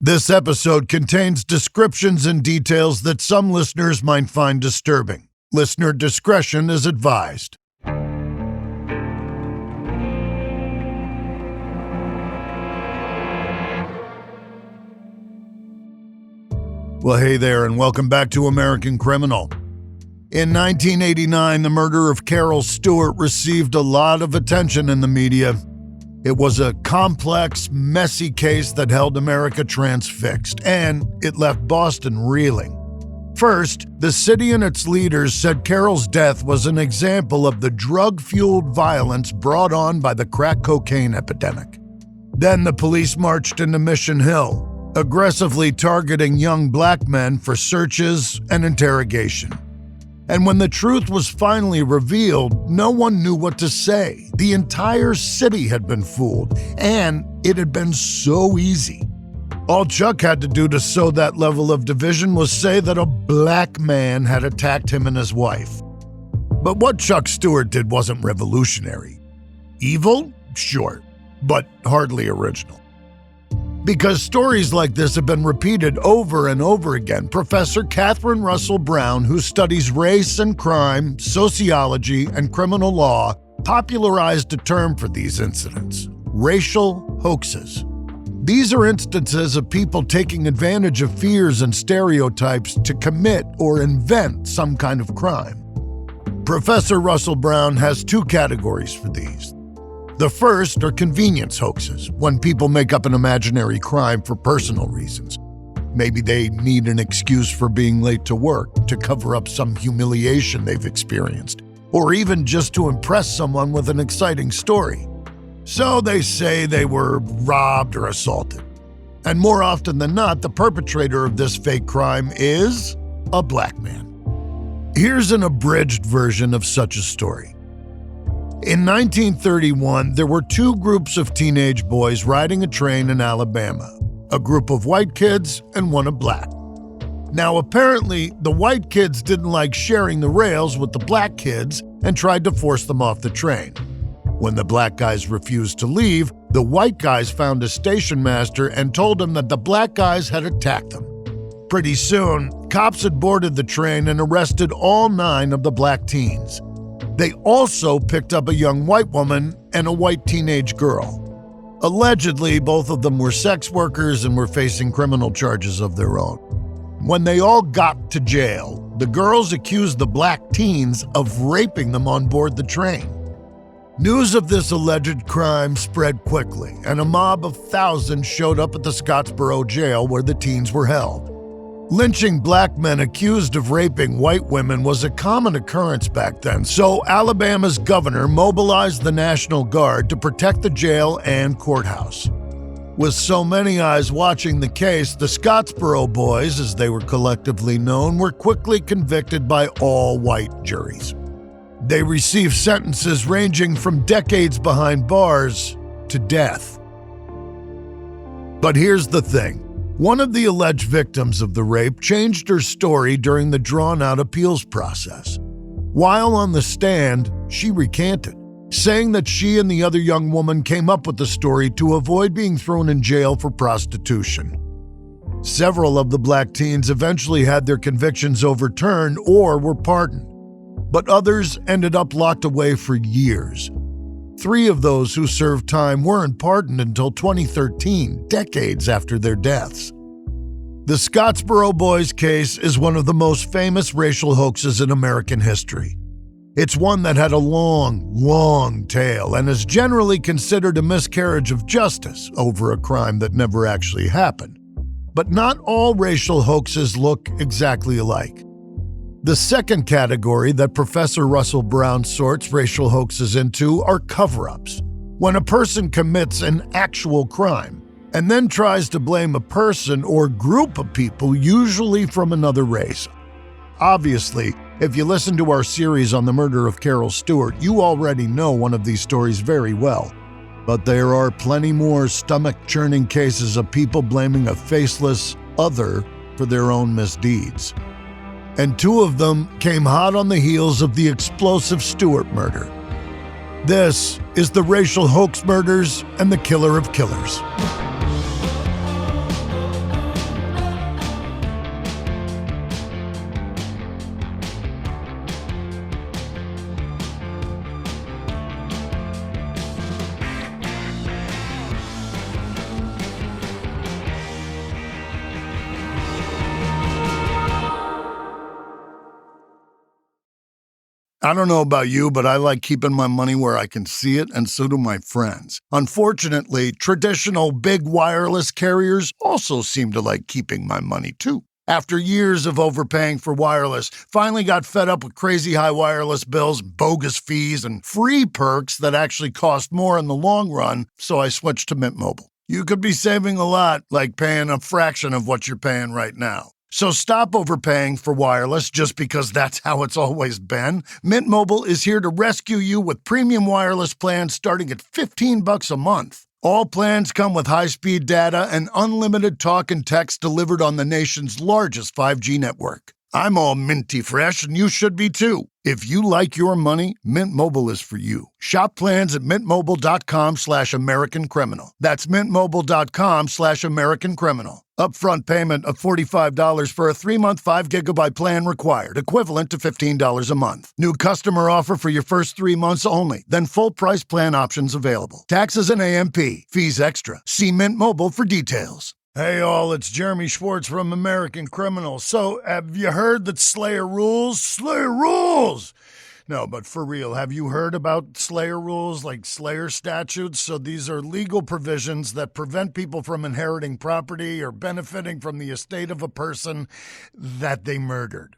This episode contains descriptions and details that some listeners might find disturbing. Listener discretion is advised. Well, hey there, and welcome back to American Criminal. In 1989, the murder of Carol Stuart received a lot of attention in the media. It was a complex, messy case that held America transfixed, and it left Boston reeling. First, the city and its leaders said Carol's death was an example of the drug-fueled violence brought on by the crack cocaine epidemic. Then the police marched into Mission Hill, aggressively targeting young black men for searches and interrogation. And when the truth was finally revealed, no one knew what to say. The entire city had been fooled, and it had been so easy. All Chuck had to do to sow that level of division was say that a black man had attacked him and his wife. But what Chuck Stuart did wasn't revolutionary. Evil? Sure, but hardly original. Because stories like this have been repeated over and over again, Professor Catherine Russell Brown, who studies race and crime, sociology, and criminal law, popularized a term for these incidents: racial hoaxes. These are instances of people taking advantage of fears and stereotypes to commit or invent some kind of crime. Professor Russell Brown has two categories for these. The first are convenience hoaxes, when people make up an imaginary crime for personal reasons. Maybe they need an excuse for being late to work, to cover up some humiliation they've experienced, or even just to impress someone with an exciting story. So they say they were robbed or assaulted. And more often than not, the perpetrator of this fake crime is a black man. Here's an abridged version of such a story. In 1931, there were two groups of teenage boys riding a train in Alabama, a group of white kids and one of black. Now, apparently, the white kids didn't like sharing the rails with the black kids and tried to force them off the train. When the black guys refused to leave, the white guys found a station master and told him that the black guys had attacked them. Pretty soon, cops had boarded the train and arrested all 9 of the black teens. They also picked up a young white woman and a white teenage girl. Allegedly, both of them were sex workers and were facing criminal charges of their own. When they all got to jail, the girls accused the black teens of raping them on board the train. News of this alleged crime spread quickly, and a mob of thousands showed up at the Scottsboro jail where the teens were held. Lynching black men accused of raping white women was a common occurrence back then, so Alabama's governor mobilized the National Guard to protect the jail and courthouse. With so many eyes watching the case, the Scottsboro Boys, as they were collectively known, were quickly convicted by all white juries. They received sentences ranging from decades behind bars to death. But here's the thing. One of the alleged victims of the rape changed her story during the drawn-out appeals process. While on the stand, she recanted, saying that she and the other young woman came up with the story to avoid being thrown in jail for prostitution. Several of the black teens eventually had their convictions overturned or were pardoned, but others ended up locked away for years. 3 of those who served time weren't pardoned until 2013, decades after their deaths. The Scottsboro Boys case is one of the most famous racial hoaxes in American history. It's one that had a long tail and is generally considered a miscarriage of justice over a crime that never actually happened. But not all racial hoaxes look exactly alike. The second category that Professor Russell Brown sorts racial hoaxes into are cover-ups, when a person commits an actual crime and then tries to blame a person or group of people, usually from another race. Obviously, if you listen to our series on the murder of Carol Stuart, you already know one of these stories very well. But there are plenty more stomach-churning cases of people blaming a faceless other for their own misdeeds. And 2 of them came hot on the heels of the explosive Stuart murder. This is the racial hoax murders and the killer of killers. I don't know about you, but I like keeping my money where I can see it, and so do my friends. Unfortunately, traditional big wireless carriers also seem to like keeping my money too. After years of overpaying for wireless, finally got fed up with crazy high wireless bills, bogus fees, and free perks that actually cost more in the long run, so I switched to Mint Mobile. You could be saving a lot, like paying a fraction of what you're paying right now. So stop overpaying for wireless just because that's how it's always been. Mint Mobile is here to rescue you with premium wireless plans starting at $15 a month. All plans come with high-speed data and unlimited talk and text delivered on the nation's largest 5G network. I'm all minty fresh, and you should be too. If you like your money, Mint Mobile is for you. Shop plans at mintmobile.com/AmericanCriminal. That's mintmobile.com/AmericanCriminal. Upfront payment of $45 for a 3-month 5-gigabyte plan required, equivalent to $15 a month. New customer offer for your first 3 months only, then full price plan options available. Taxes and AMP. Fees extra. See Mint Mobile for details. Hey all, it's Jeremy Schwartz from American Criminal. So, have you heard that Slayer rules? Slayer rules! No, but for real, have you heard about Slayer rules, like Slayer statutes? So these are legal provisions that prevent people from inheriting property or benefiting from the estate of a person that they murdered.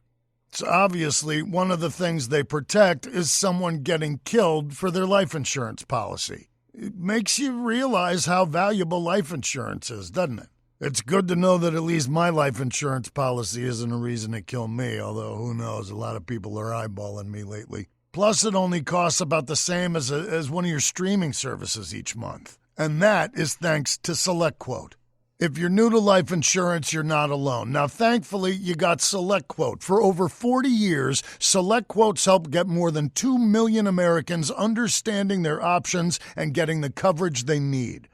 So obviously, one of the things they protect is someone getting killed for their life insurance policy. It makes you realize how valuable life insurance is, doesn't it? It's good to know that at least my life insurance policy isn't a reason to kill me, although who knows, a lot of people are eyeballing me lately. Plus, it only costs about the same as one of your streaming services each month. And that is thanks to SelectQuote. If you're new to life insurance, you're not alone. Now, thankfully, you got SelectQuote. For over 40 years, SelectQuote's helped get more than 2 million Americans understanding their options and getting the coverage they need.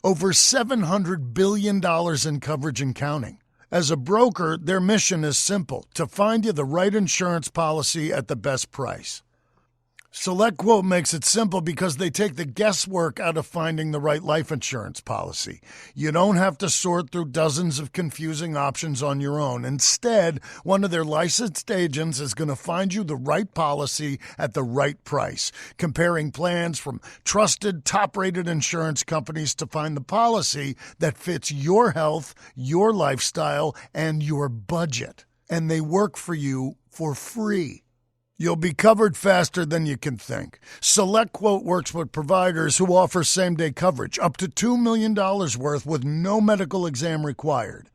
Over $700 billion in coverage and counting. As a broker, their mission is simple: to find you the right insurance policy at the best price. SelectQuote makes it simple because they take the guesswork out of finding the right life insurance policy. You don't have to sort through dozens of confusing options on your own. Instead, one of their licensed agents is going to find you the right policy at the right price, comparing plans from trusted, top-rated insurance companies to find the policy that fits your health, your lifestyle, and your budget. And they work for you for free. You'll be covered faster than you can think. SelectQuote works with providers who offer same-day coverage, up to $2 million worth with no medical exam required.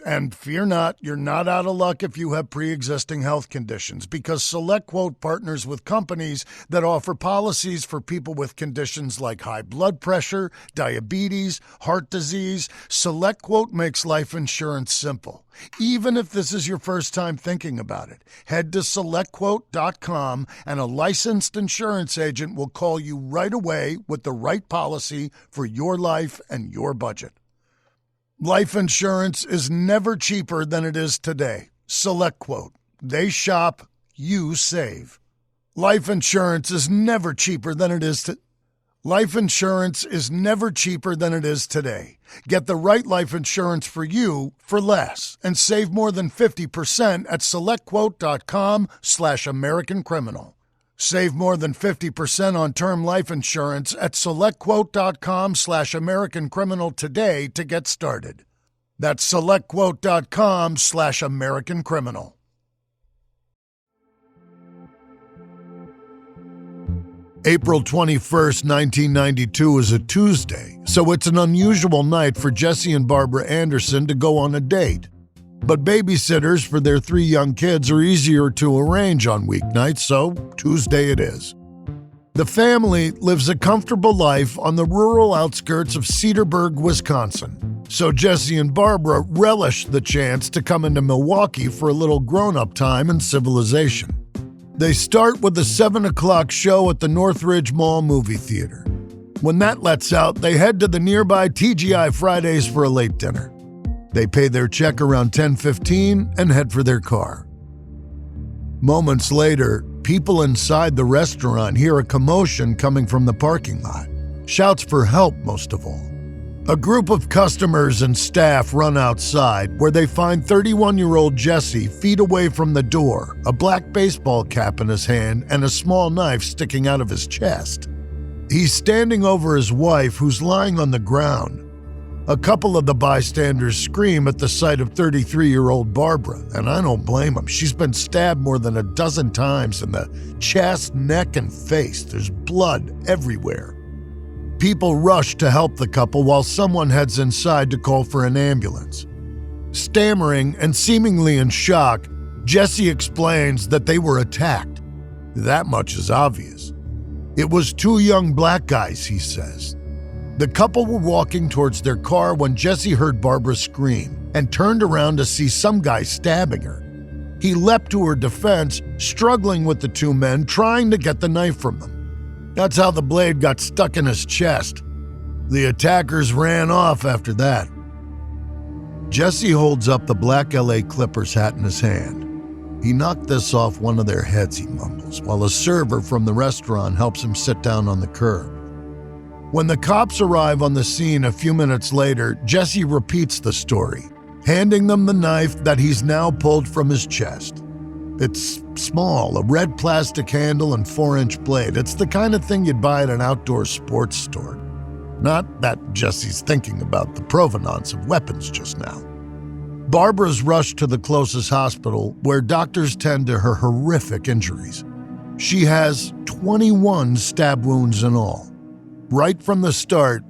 And fear not, you're not out of luck if you have pre-existing health conditions, because SelectQuote partners with companies that offer policies for people with conditions like high blood pressure, diabetes, heart disease. SelectQuote makes life insurance simple. Even if this is your first time thinking about it, head to SelectQuote.com and a licensed insurance agent will call you right away with the right policy for your life and your budget. Life insurance is never cheaper than it is today. SelectQuote. They shop, you save. Life insurance is never cheaper than it is today. Life insurance is never cheaper than it is today. Get the right life insurance for you for less and save more than 50% at SelectQuote.com/AmericanCriminal. Save more than 50% on term life insurance at SelectQuote.com/AmericanCriminal today to get started. That's SelectQuote.com/AmericanCriminal. April 21st, 1992 is a Tuesday, so it's an unusual night for Jesse and Barbara Anderson to go on a date. But babysitters for their 3 young kids are easier to arrange on weeknights, so Tuesday it is. The family lives a comfortable life on the rural outskirts of Cedarburg, Wisconsin. So Jesse and Barbara relish the chance to come into Milwaukee for a little grown-up time and civilization. They start with the 7 o'clock show at the Northridge Mall movie theater. When that lets out, they head to the nearby TGI Fridays for a late dinner. They pay their check around 10:15 and head for their car. Moments later, people inside the restaurant hear a commotion coming from the parking lot. Shouts for help, most of all. A group of customers and staff run outside where they find 31-year-old Jesse feet away from the door, a black baseball cap in his hand and a small knife sticking out of his chest. He's standing over his wife, who's lying on the ground. A couple of the bystanders scream at the sight of 33-year-old Barbara, and I don't blame them. She's been stabbed more than a dozen times in the chest, neck, and face. There's blood everywhere. People rush to help the couple while someone heads inside to call for an ambulance. Stammering and seemingly in shock, Jesse explains that they were attacked. That much is obvious. It was two young black guys, he says. The couple were walking towards their car when Jesse heard Barbara scream and turned around to see some guy stabbing her. He leapt to her defense, struggling with the two men, trying to get the knife from them. That's how the blade got stuck in his chest. The attackers ran off after that. Jesse holds up the black LA Clippers hat in his hand. He knocked this off one of their heads, he mumbles, while a server from the restaurant helps him sit down on the curb. When the cops arrive on the scene a few minutes later, Jesse repeats the story, handing them the knife that he's now pulled from his chest. It's small, a red plastic handle and 4-inch blade. It's the kind of thing you'd buy at an outdoor sports store. Not that Jesse's thinking about the provenance of weapons just now. Barbara's rushed to the closest hospital where doctors tend to her horrific injuries. She has 21 stab wounds in all. Right from the start,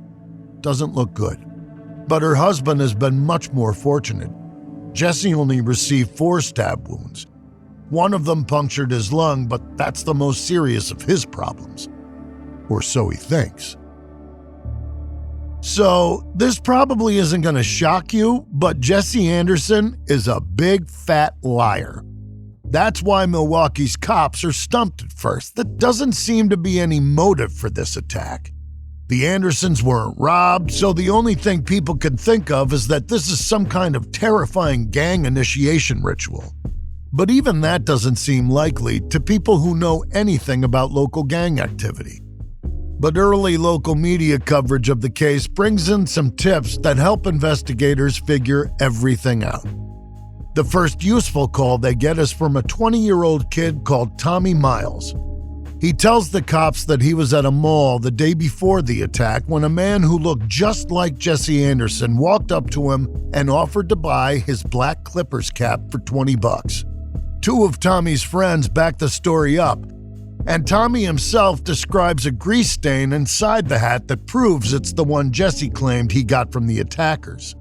doesn't look good. But her husband has been much more fortunate. Jesse only received 4 stab wounds. One of them punctured his lung, but that's the most serious of his problems. Or so he thinks. So, this probably isn't going to shock you, but Jesse Anderson is a big fat liar. That's why Milwaukee's cops are stumped at first. There doesn't seem to be any motive for this attack. The Andersons weren't robbed, so the only thing people can think of is that this is some kind of terrifying gang initiation ritual. But even that doesn't seem likely to people who know anything about local gang activity. But early local media coverage of the case brings in some tips that help investigators figure everything out. The first useful call they get is from a 20-year-old kid called Tommy Miles. He tells the cops that he was at a mall the day before the attack when a man who looked just like Jesse Anderson walked up to him and offered to buy his black Clippers cap for $20. 2 of Tommy's friends back the story up, and Tommy himself describes a grease stain inside the hat that proves it's the one Jesse claimed he got from the attackers.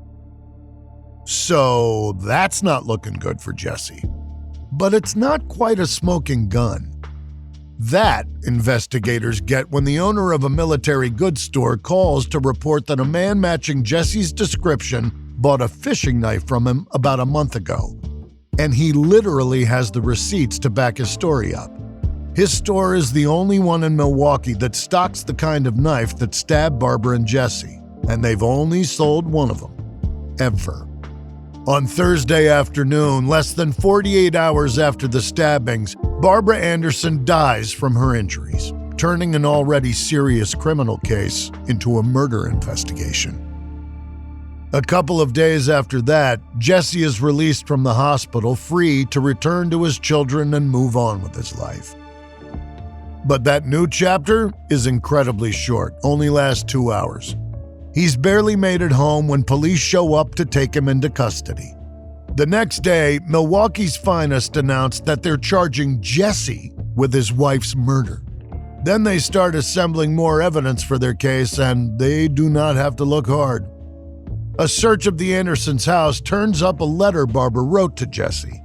So that's not looking good for Jesse. But it's not quite a smoking gun. That investigators get when the owner of a military goods store calls to report that a man matching Jesse's description bought a fishing knife from him about a month ago. And he literally has the receipts to back his story up. His store is the only one in Milwaukee that stocks the kind of knife that stabbed Barbara and Jesse, and they've only sold one of them, ever. On Thursday afternoon, less than 48 hours after the stabbings, Barbara Anderson dies from her injuries, turning an already serious criminal case into a murder investigation. A couple of days after that, Jesse is released from the hospital, free to return to his children and move on with his life. But that new chapter is incredibly short, only lasts 2 hours. He's barely made it home when police show up to take him into custody. The next day, Milwaukee's Finest announced that they're charging Jesse with his wife's murder. Then they start assembling more evidence for their case, and they do not have to look hard. A search of the Andersons' house turns up a letter Barbara wrote to Jesse.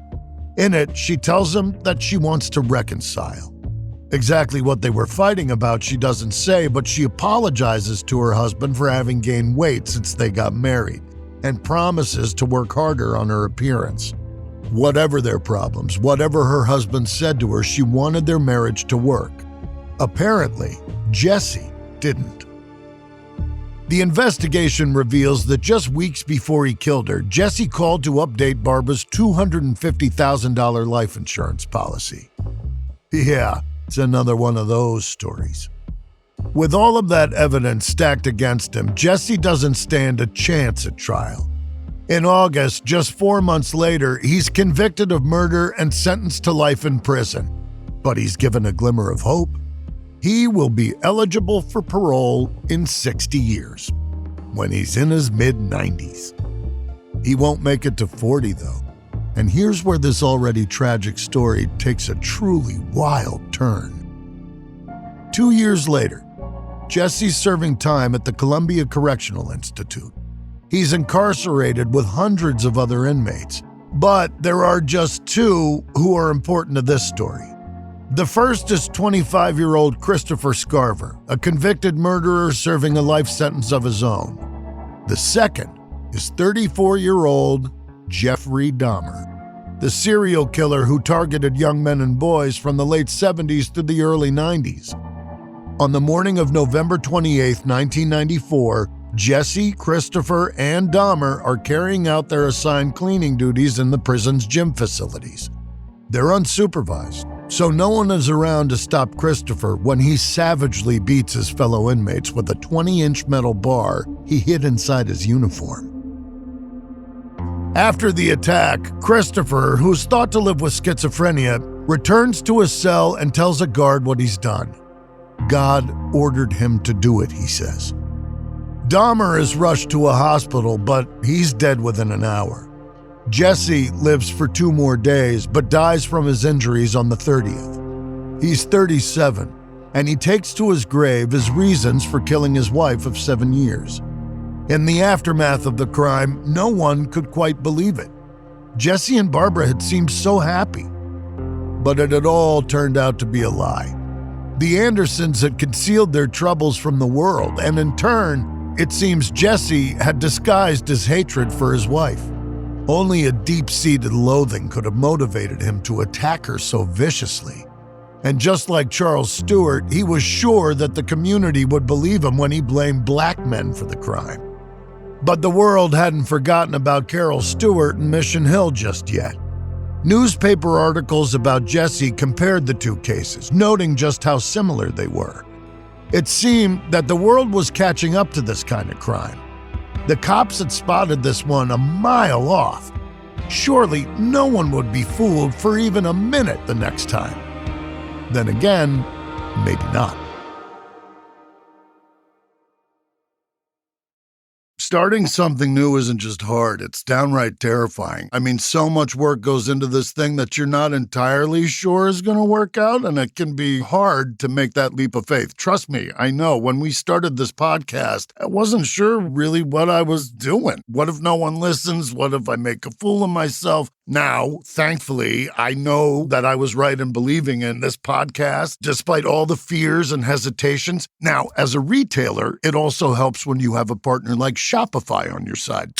In it, she tells him that she wants to reconcile. Exactly what they were fighting about she doesn't say, but she apologizes to her husband for having gained weight since they got married, and promises to work harder on her appearance. Whatever their problems, whatever her husband said to her, she wanted their marriage to work. Apparently, Jesse didn't. The investigation reveals that just weeks before he killed her, Jesse called to update Barbara's $250,000 life insurance policy. Yeah, it's another one of those stories. With all of that evidence stacked against him, Jesse doesn't stand a chance at trial. In August, just 4 months later, he's convicted of murder and sentenced to life in prison. But he's given a glimmer of hope. He will be eligible for parole in 60 years, when he's in his mid-90s. He won't make it to 40, though. And here's where this already tragic story takes a truly wild turn. 2 years later, Jesse's serving time at the Columbia Correctional Institute. He's incarcerated with hundreds of other inmates, but there are just two who are important to this story. The first is 25-year-old Christopher Scarver, a convicted murderer serving a life sentence of his own. The second is 34-year-old Jeffrey Dahmer, the serial killer who targeted young men and boys from the late 70s to the early 90s. On the morning of November 28, 1994, Jesse, Christopher, and Dahmer are carrying out their assigned cleaning duties in the prison's gym facilities. They're unsupervised, so no one is around to stop Christopher when he savagely beats his fellow inmates with a 20-inch metal bar he hid inside his uniform. After the attack, Christopher, who's thought to live with schizophrenia, returns to his cell and tells a guard what he's done. God ordered him to do it, he says. Dahmer is rushed to a hospital, but he's dead within an hour. Jesse lives for 2 more days, but dies from his injuries on the 30th. He's 37, and he takes to his grave his reasons for killing his wife of 7 years. In the aftermath of the crime, no one could quite believe it. Jesse and Barbara had seemed so happy, but it had all turned out to be a lie. The Andersons had concealed their troubles from the world, and in turn, it seems Jesse had disguised his hatred for his wife. Only a deep-seated loathing could have motivated him to attack her so viciously. And just like Charles Stuart, he was sure that the community would believe him when he blamed black men for the crime. But the world hadn't forgotten about Carol Stuart and Mission Hill just yet. Newspaper articles about Jesse compared the two cases, noting just how similar they were. It seemed that the world was catching up to this kind of crime. The cops had spotted this one a mile off. Surely no one would be fooled for even a minute the next time. Then again, maybe not. Starting something new isn't just hard, it's downright terrifying. I mean, so much work goes into this thing that you're not entirely sure is going to work out, and it can be hard to make that leap of faith. Trust me, I know. When we started this podcast, I wasn't sure really what I was doing. What if no one listens? What if I make a fool of myself? Now, thankfully, I know that I was right in believing in this podcast, despite all the fears and hesitations. Now, as a retailer, it also helps when you have a partner like Shopify on your side.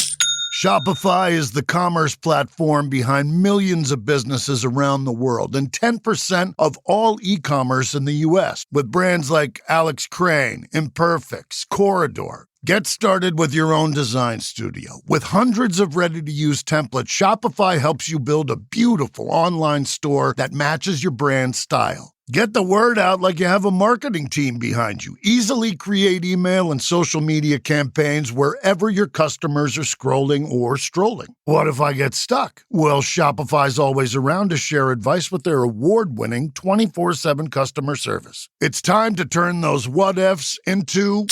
Shopify is the commerce platform behind millions of businesses around the world and 10% of all e-commerce in the U.S. with brands like Alex Crane, Imperfects, Corridor. Get started with your own design studio. With hundreds of ready-to-use templates, Shopify helps you build a beautiful online store that matches your brand style. Get the word out like you have a marketing team behind you. Easily create email and social media campaigns wherever your customers are scrolling or strolling. What if I get stuck? Well, Shopify's always around to share advice with their award-winning 24/7 customer service. It's time to turn those what-ifs into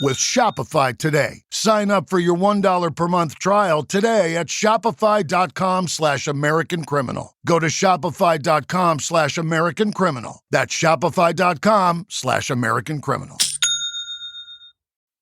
with Shopify today. Sign up for your $1 per month trial today at shopify.com/AmericanCriminal. Go to shopify.com/AmericanCriminal. That's shopify.com/AmericanCriminal.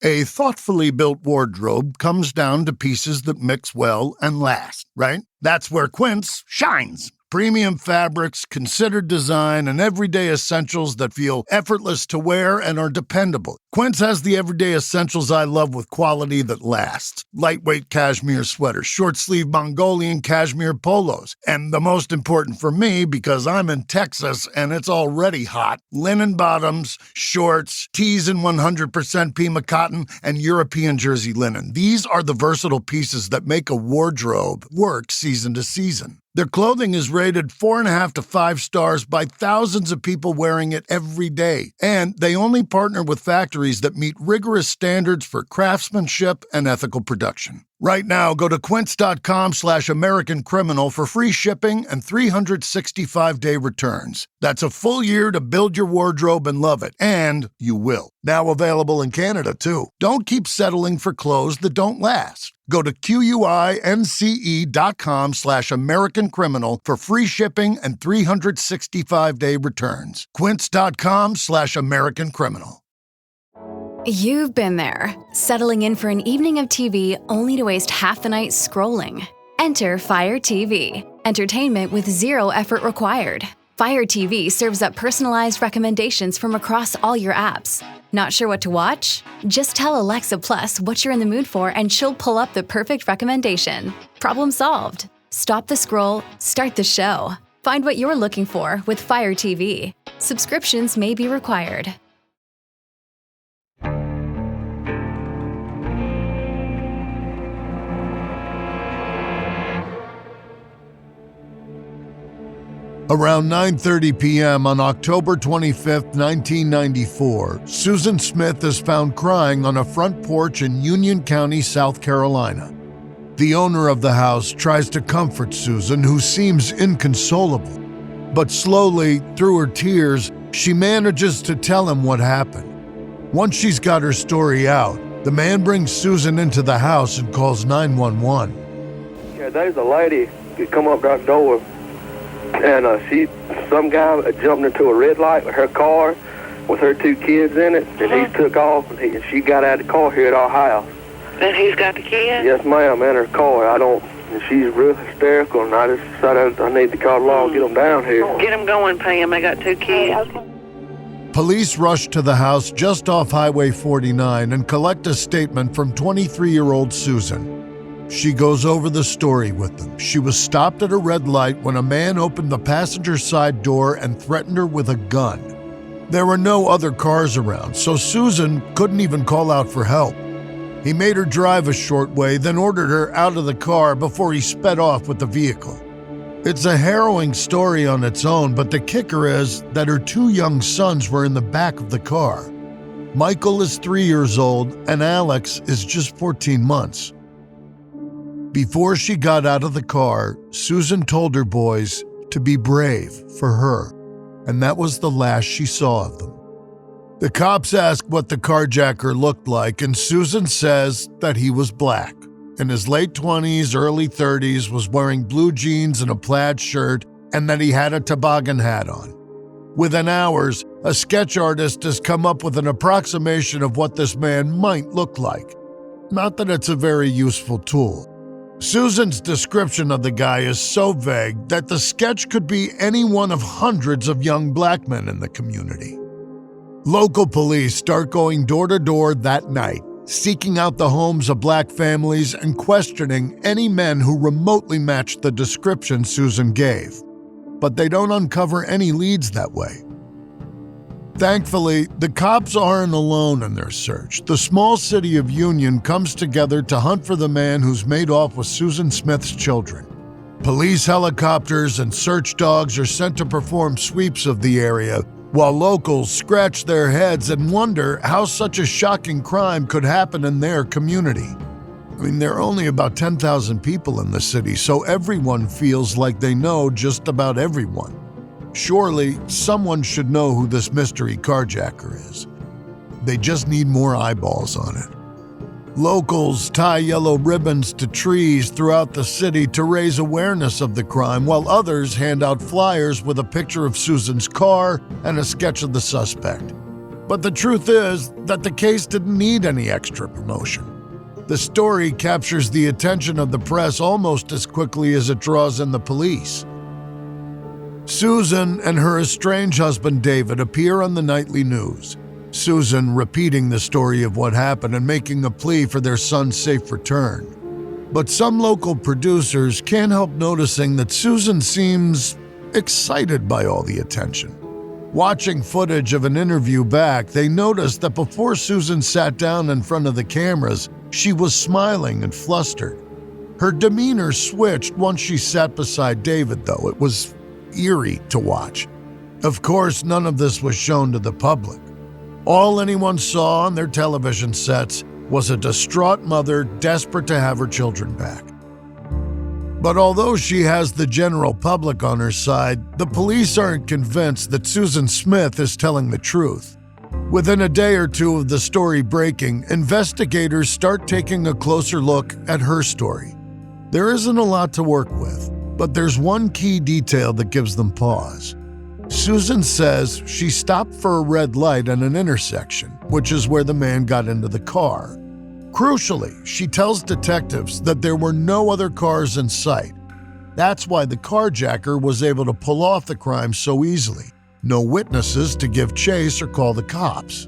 A thoughtfully built wardrobe comes down to pieces that mix well and last, right? That's where Quince shines. Premium fabrics, considered design, and everyday essentials that feel effortless to wear and are dependable. Quince has the everyday essentials I love with quality that lasts. Lightweight cashmere sweaters, short-sleeve Mongolian cashmere polos, and the most important for me, because I'm in Texas and it's already hot, linen bottoms, shorts, tees in 100% Pima cotton, and European jersey linen. These are the versatile pieces that make a wardrobe work season to season. Their clothing is rated 4.5 to 5 stars by thousands of people wearing it every day, and they only partner with factories that meet rigorous standards for craftsmanship and ethical production. Right now, go to quince.com/American Criminal for free shipping and 365-day returns. That's a full year to build your wardrobe and love it, and you will. Now available in Canada, too. Don't keep settling for clothes that don't last. Go to quince.com/American Criminal for free shipping and 365-day returns. Quince.com/American Criminal. You've been there, settling in for an evening of TV only to waste half the night scrolling. Enter Fire TV, entertainment with zero effort required. Fire TV serves up personalized recommendations from across all your apps. Not sure what to watch? Just tell Alexa Plus what you're in the mood for and she'll pull up the perfect recommendation. Problem solved. Stop the scroll, start the show. Find what you're looking for with Fire TV. Subscriptions may be required. Around 9:30 p.m. on October 25, 1994, Susan Smith is found crying on a front porch in Union County, South Carolina. The owner of the house tries to comfort Susan, who seems inconsolable. But slowly, through her tears, she manages to tell him what happened. Once she's got her story out, the man brings Susan into the house and calls 911. Yeah, there's a lady that come up that door. And some guy jumped into a red light with her car with her 2 kids in it, and he took off, and she got out of the car here at our house. And he's got the kids? Yes, ma'am, in her car. And she's real hysterical, and I just decided I need to call the law and get them down here. Get them going, Pam. I got 2 kids. Okay. Police rush to the house just off Highway 49 and collect a statement from 23-year-old Susan. She goes over the story with them. She was stopped at a red light when a man opened the passenger side door and threatened her with a gun. There were no other cars around, so Susan couldn't even call out for help. He made her drive a short way, then ordered her out of the car before he sped off with the vehicle. It's a harrowing story on its own, but the kicker is that her 2 young sons were in the back of the car. Michael is 3 years old, and Alex is just 14 months. Before she got out of the car, Susan told her boys to be brave for her, and that was the last she saw of them. The cops ask what the carjacker looked like, and Susan says that he was black. In his late 20s, early 30s, was wearing blue jeans and a plaid shirt, and that he had a toboggan hat on. Within hours, a sketch artist has come up with an approximation of what this man might look like. Not that it's a very useful tool. Susan's description of the guy is so vague that the sketch could be any one of hundreds of young black men in the community. Local police start going door to door that night, seeking out the homes of black families and questioning any men who remotely matched the description Susan gave. But they don't uncover any leads that way. Thankfully, the cops aren't alone in their search. The small city of Union comes together to hunt for the man who's made off with Susan Smith's children. Police helicopters and search dogs are sent to perform sweeps of the area, while locals scratch their heads and wonder how such a shocking crime could happen in their community. I mean, there are only about 10,000 people in the city, so everyone feels like they know just about everyone. Surely, someone should know who this mystery carjacker is. They just need more eyeballs on it. Locals tie yellow ribbons to trees throughout the city to raise awareness of the crime, while others hand out flyers with a picture of Susan's car and a sketch of the suspect. But the truth is that the case didn't need any extra promotion. The story captures the attention of the press almost as quickly as it draws in the police. Susan and her estranged husband David appear on the nightly news, Susan repeating the story of what happened and making a plea for their son's safe return. But some local producers can't help noticing that Susan seems excited by all the attention. Watching footage of an interview back, they noticed that before Susan sat down in front of the cameras, she was smiling and flustered. Her demeanor switched once she sat beside David, though. It was eerie to watch. Of course, none of this was shown to the public. All anyone saw on their television sets was a distraught mother desperate to have her children back. But although she has the general public on her side, the police aren't convinced that Susan Smith is telling the truth. Within a day or two of the story breaking, investigators start taking a closer look at her story. There isn't a lot to work with, but there's one key detail that gives them pause. Susan says she stopped for a red light at an intersection, which is where the man got into the car. Crucially, she tells detectives that there were no other cars in sight. That's why the carjacker was able to pull off the crime so easily. No witnesses to give chase or call the cops.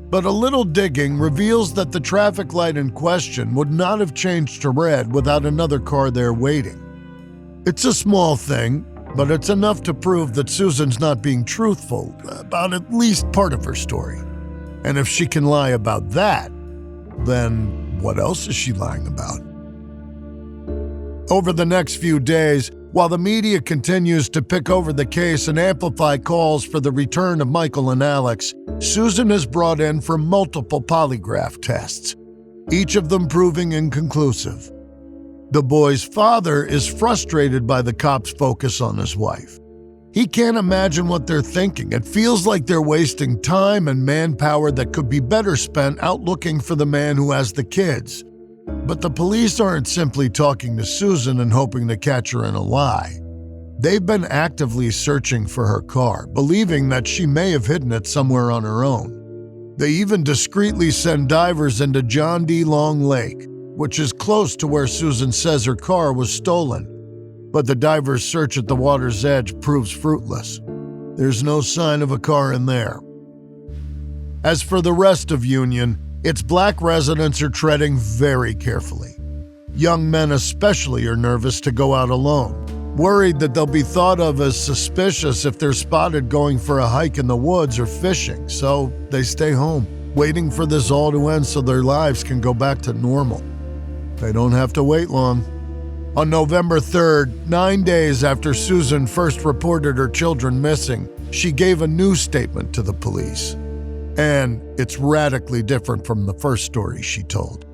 But a little digging reveals that the traffic light in question would not have changed to red without another car there waiting. It's a small thing, but it's enough to prove that Susan's not being truthful about at least part of her story. And if she can lie about that, then what else is she lying about? Over the next few days, while the media continues to pick over the case and amplify calls for the return of Michael and Alex, Susan is brought in for multiple polygraph tests, each of them proving inconclusive. The boy's father is frustrated by the cops' focus on his wife. He can't imagine what they're thinking. It feels like they're wasting time and manpower that could be better spent out looking for the man who has the kids. But the police aren't simply talking to Susan and hoping to catch her in a lie. They've been actively searching for her car, believing that she may have hidden it somewhere on her own. They even discreetly send divers into John D. Long Lake, which is close to where Susan says her car was stolen. But the divers' search at the water's edge proves fruitless. There's no sign of a car in there. As for the rest of Union, its black residents are treading very carefully. Young men especially are nervous to go out alone, worried that they'll be thought of as suspicious if they're spotted going for a hike in the woods or fishing, so they stay home, waiting for this all to end so their lives can go back to normal. They don't have to wait long. On November 3rd, 9 days after Susan first reported her children missing, she gave a new statement to the police. And it's radically different from the first story she told.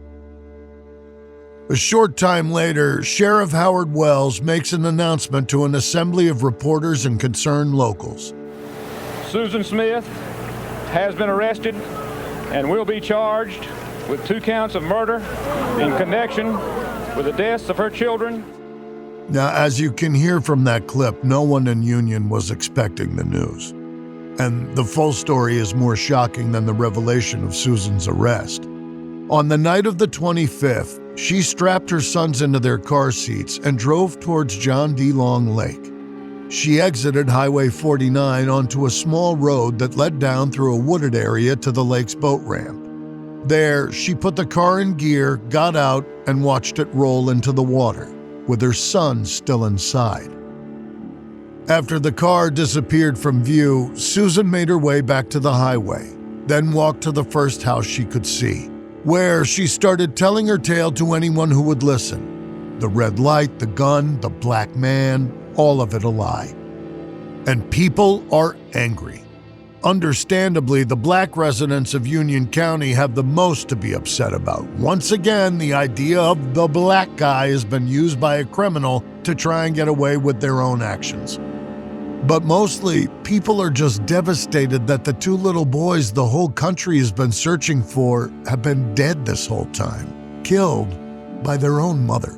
A short time later, Sheriff Howard Wells makes an announcement to an assembly of reporters and concerned locals. Susan Smith has been arrested and will be charged with 2 counts of murder in connection with the deaths of her children. Now, as you can hear from that clip, no one in Union was expecting the news. And the full story is more shocking than the revelation of Susan's arrest. On the night of the 25th, she strapped her sons into their car seats and drove towards John D. Long Lake. She exited Highway 49 onto a small road that led down through a wooded area to the lake's boat ramp. There, she put the car in gear, got out, and watched it roll into the water, with her son still inside. After the car disappeared from view, Susan made her way back to the highway, then walked to the first house she could see, where she started telling her tale to anyone who would listen. The red light, the gun, the black man, all of it a lie. And people are angry. Understandably, the black residents of Union County have the most to be upset about. Once again, the idea of the black guy has been used by a criminal to try and get away with their own actions. But mostly, people are just devastated that the 2 little boys the whole country has been searching for have been dead this whole time, killed by their own mother.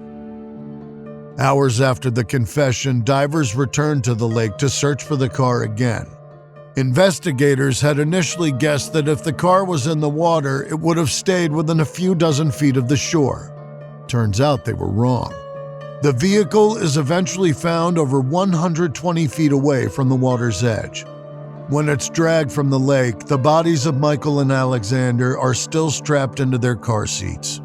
Hours after the confession, divers returned to the lake to search for the car again. Investigators had initially guessed that if the car was in the water, it would have stayed within a few dozen feet of the shore. Turns out they were wrong. The vehicle is eventually found over 120 feet away from the water's edge. When it's dragged from the lake, the bodies of Michael and Alexander are still strapped into their car seats.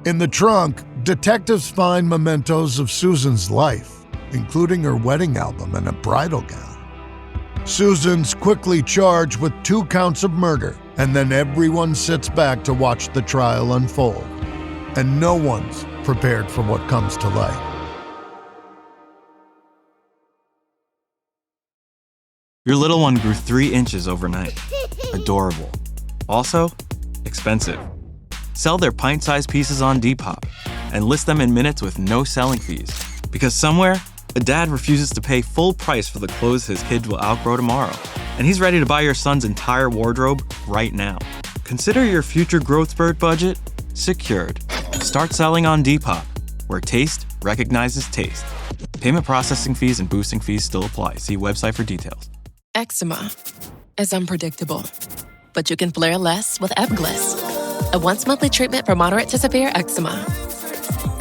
In the trunk, detectives find mementos of Susan's life, including her wedding album and a bridal gown. Susan's quickly charged with 2 counts of murder, and then everyone sits back to watch the trial unfold. And no one's prepared for what comes to light. Your little one grew 3 inches overnight. Adorable. Also, expensive. Sell their pint-sized pieces on Depop and list them in minutes with no selling fees. Because somewhere, a dad refuses to pay full price for the clothes his kids will outgrow tomorrow. And he's ready to buy your son's entire wardrobe right now. Consider your future growth spurt budget secured. Start selling on Depop, where taste recognizes taste. Payment processing fees and boosting fees still apply. See website for details. Eczema is unpredictable, but you can flare less with Ebglyss, a once-monthly treatment for moderate to severe eczema.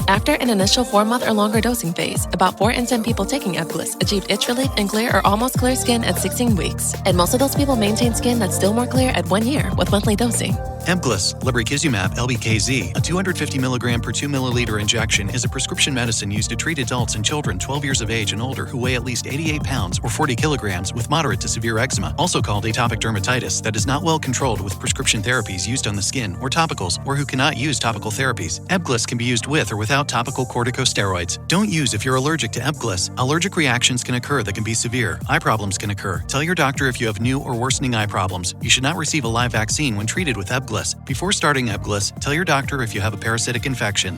After an initial 4-month or longer dosing phase, about 4 in 10 people taking Ebglyss achieved itch relief and clear or almost clear skin at 16 weeks, and most of those people maintain skin that's still more clear at 1 year with monthly dosing. Ebglyss, lebrikizumab LBKZ, a 250 mg per 2 milliliter injection, is a prescription medicine used to treat adults and children 12 years of age and older who weigh at least 88 pounds or 40 kilograms with moderate to severe eczema, also called atopic dermatitis, that is not well controlled with prescription therapies used on the skin or topicals, or who cannot use topical therapies. Ebglyss can be used with or without topical corticosteroids. Don't use if you're allergic to Ebglyss. Allergic reactions can occur that can be severe. Eye problems can occur. Tell your doctor if you have new or worsening eye problems. You should not receive a live vaccine when treated with Ebglyss. Before starting Ebglyss, tell your doctor if you have a parasitic infection.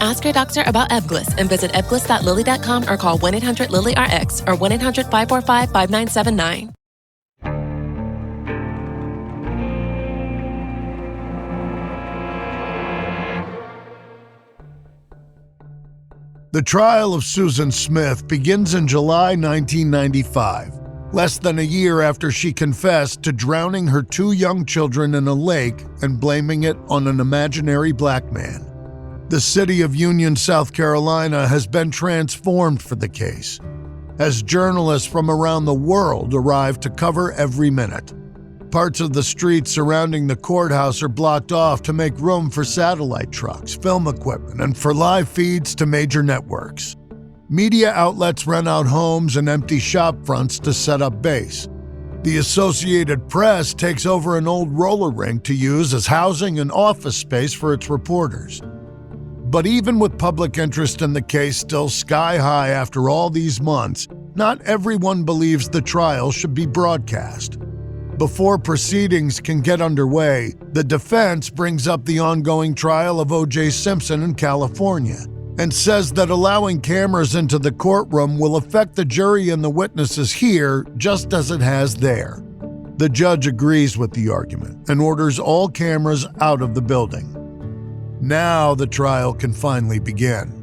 Ask your doctor about Ebglyss and visit ebglyss.lilly.com or call 1-800-LILY-RX or 1-800-545-5979. The trial of Susan Smith begins in July 1995, less than a year after she confessed to drowning her 2 young children in a lake and blaming it on an imaginary black man. The city of Union, South Carolina has been transformed for the case, as journalists from around the world arrive to cover every minute. Parts of the streets surrounding the courthouse are blocked off to make room for satellite trucks, film equipment, and for live feeds to major networks. Media outlets rent out homes and empty shop fronts to set up base. The Associated Press takes over an old roller rink to use as housing and office space for its reporters. But even with public interest in the case still sky high after all these months, not everyone believes the trial should be broadcast. Before proceedings can get underway, the defense brings up the ongoing trial of O.J. Simpson in California and says that allowing cameras into the courtroom will affect the jury and the witnesses here just as it has there. The judge agrees with the argument and orders all cameras out of the building. Now the trial can finally begin.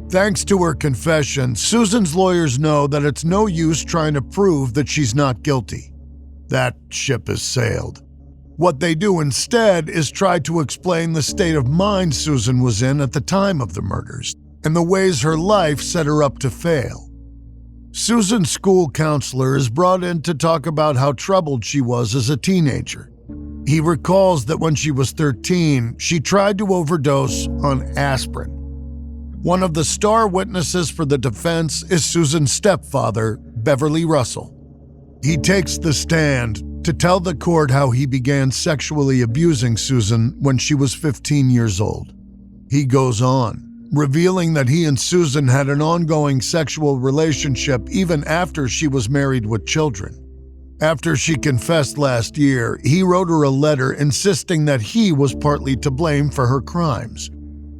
Thanks to her confession, Susan's lawyers know that it's no use trying to prove that she's not guilty. That ship has sailed. What they do instead is try to explain the state of mind Susan was in at the time of the murders and the ways her life set her up to fail. Susan's school counselor is brought in to talk about how troubled she was as a teenager. He recalls that when she was 13, she tried to overdose on aspirin. One of the star witnesses for the defense is Susan's stepfather, Beverly Russell. He takes the stand to tell the court how he began sexually abusing Susan when she was 15 years old. He goes on, revealing that he and Susan had an ongoing sexual relationship even after she was married with children. After she confessed last year, he wrote her a letter insisting that he was partly to blame for her crimes.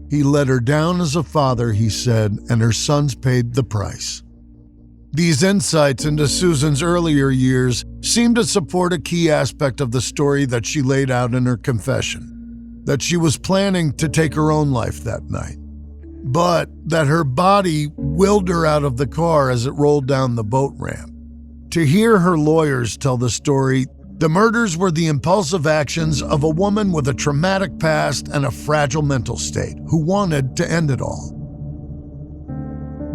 He let her down as a father, he said, and her sons paid the price. These insights into Susan's earlier years seem to support a key aspect of the story that she laid out in her confession, that she was planning to take her own life that night, but that her body willed her out of the car as it rolled down the boat ramp. To hear her lawyers tell the story, the murders were the impulsive actions of a woman with a traumatic past and a fragile mental state who wanted to end it all.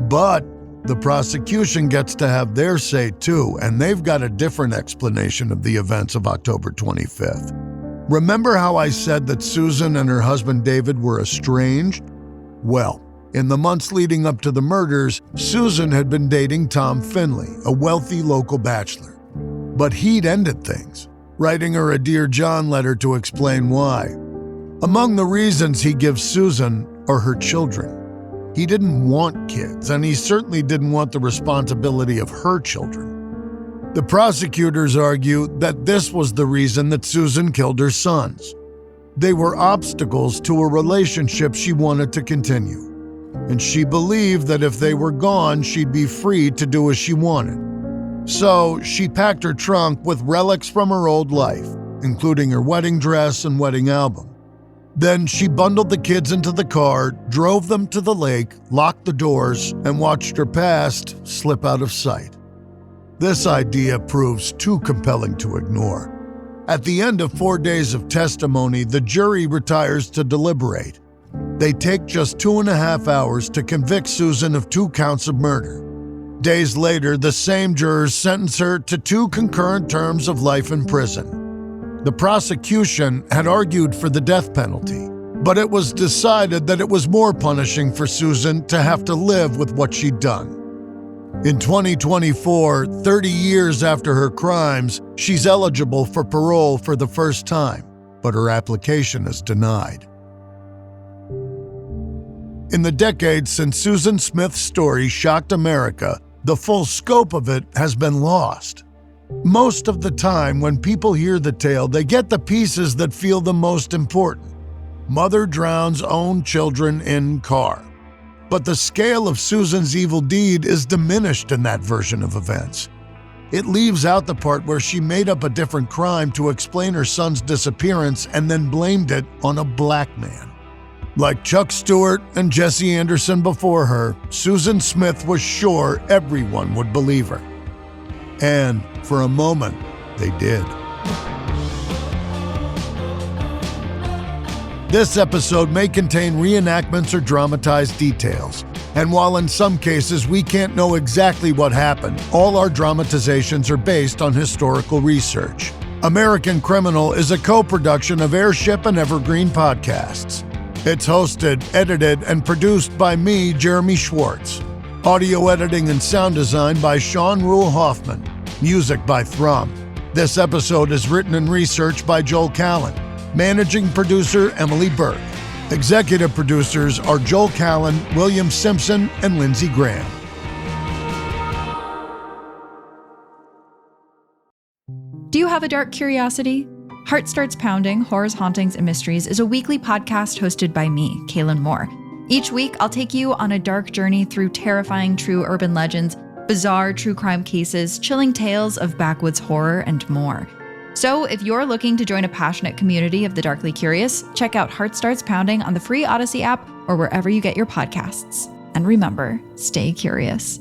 But the prosecution gets to have their say too, and they've got a different explanation of the events of October 25th. Remember how I said that Susan and her husband David were estranged? Well, in the months leading up to the murders, Susan had been dating Tom Finley, a wealthy local bachelor. But he'd ended things, writing her a Dear John letter to explain why. Among the reasons he gives Susan or her children. He didn't want kids, and he certainly didn't want the responsibility of her children. The prosecutors argue that this was the reason that Susan killed her sons. They were obstacles to a relationship she wanted to continue, and she believed that if they were gone, she'd be free to do as she wanted. So she packed her trunk with relics from her old life, including her wedding dress and wedding album. Then she bundled the kids into the car, drove them to the lake, locked the doors, and watched her past slip out of sight. This idea proves too compelling to ignore. At the end of 4 days of testimony, the jury retires to deliberate. They take just 2.5 hours to convict Susan of 2 counts of murder. Days later, the same jurors sentence her to 2 concurrent terms of life in prison. The prosecution had argued for the death penalty, but it was decided that it was more punishing for Susan to have to live with what she'd done. In 2024, 30 years after her crimes, she's eligible for parole for the first time, but her application is denied. In the decades since Susan Smith's story shocked America, the full scope of it has been lost. Most of the time, when people hear the tale, they get the pieces that feel the most important. Mother drowns own children in car. But the scale of Susan's evil deed is diminished in that version of events. It leaves out the part where she made up a different crime to explain her son's disappearance and then blamed it on a black man. Like Chuck Stewart and Jesse Anderson before her, Susan Smith was sure everyone would believe her. And for a moment, they did. This episode may contain reenactments or dramatized details, and while in some cases we can't know exactly what happened, all our dramatizations are based on historical research. American Criminal is a co-production of Airship and Evergreen Podcasts. It's hosted, edited, and produced by me, Jeremy Schwartz. Audio editing and sound design by Sean Rule Hoffman. Music by Thrum. This episode is written and researched by Joel Callan. Managing producer Emily Burke. Executive producers are Joel Callan, William Simpson, and Lindsey Graham. Do you have a dark curiosity? Heart Starts Pounding, Horrors, Hauntings, and Mysteries is a weekly podcast hosted by me, Kaylin Moore. Each week, I'll take you on a dark journey through terrifying true urban legends, bizarre true crime cases, chilling tales of backwoods horror, and more. So if you're looking to join a passionate community of the darkly curious, check out Heart Starts Pounding on the free Odyssey app or wherever you get your podcasts. And remember, stay curious.